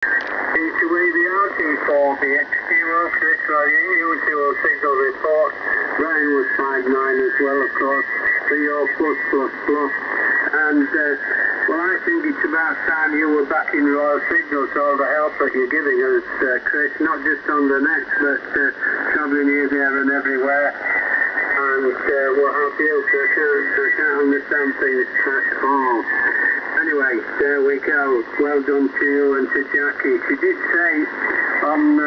T2ABR, Chris Ryan, usual signal report. Ryan was 5'9" as well, of course, for your plus. And, well, I think it's about time you were back in Royal Signals, all the help that you're giving us, Chris, not just on the net, but travelling here, there and everywhere. And we'll help you, so I can't understand things at all. Anyway, there we go. Well done to you and to Jackie. She did say on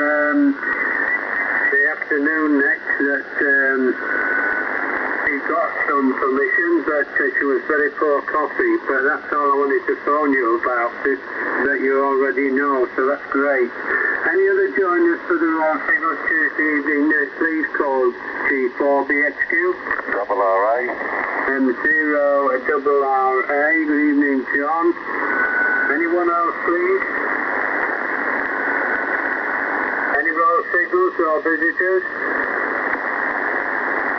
the afternoon next that she got some permission, but she was very poor coffee. But that's all I wanted to phone you about, that you already know, so that's great. Any other joiners for the Royal Signals Tuesday evening, please call G4BXQ. Double RA. M0RA. Good evening, John. Anyone else, please? Any Royal Signals or visitors?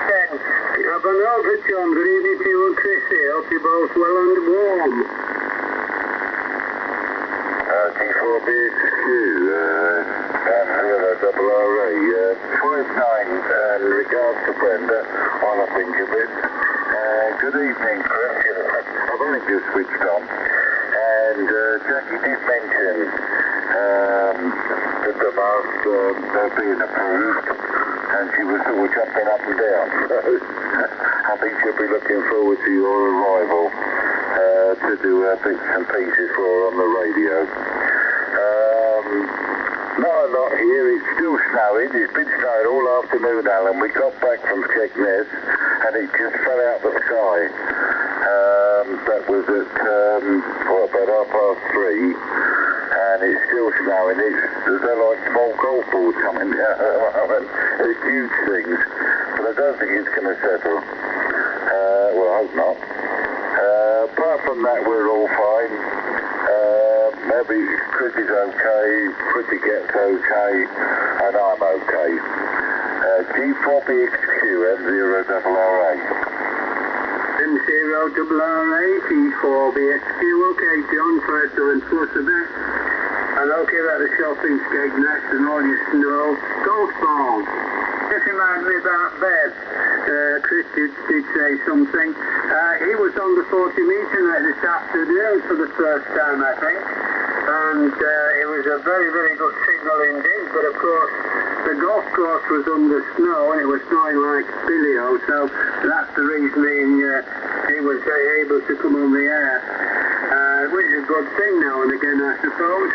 10. Have an over, John. Good evening to you and Chrissy. Hope you're both well and warm. T4BXQ, double RA, 12-9, in regards to Brenda, while I think of it. Good evening, Chris. I've only just switched on. And Jackie did mention that the mask they're being approved, and she was sort of jumping up and down. So I think she'll be looking forward to your arrival to do bits and pieces for her on the radio. Not a lot here, it's still snowing. It's been snowing all afternoon, Alan. We got back from Skegness and it just fell out of the sky. That was at about 3:30, and it's still snowing. They're like small golf balls coming down at the moment. It's huge things, but I don't think it's going to settle. Well, I hope not. Apart from that, we're all fine. Maybe Chris is okay, Pretty gets okay, and I'm okay. G4BXQ, M0RA. M0RA, G4BXQ. Okay, John, 5'9" plus a bit. And okay, at the shopping Skegness and all your snow. Golf ball. Just reminds me about Bev. Chris did say something. He was on the 40-metre net this afternoon for the first time, I think. And it was a very, very good signal indeed. But of course, the golf course was under snow and it was snowing like Billio. So that's the reason he was able to come on the air. Which is a good thing now and again, I suppose.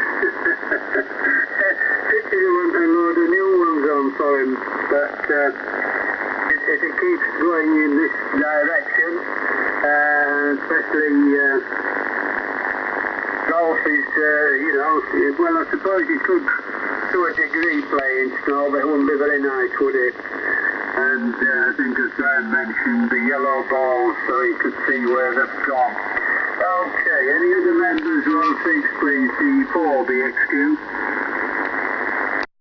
Picture you want a load of new ones on for him. But if it keeps going in this direction, especially golf is, well, I suppose you could, to a degree, play in snow, but it wouldn't be very nice, would it? And I think, as Brian mentioned, the yellow balls, so you could see where they've gone. Okay, any other members, row 6, please, G4BXQ.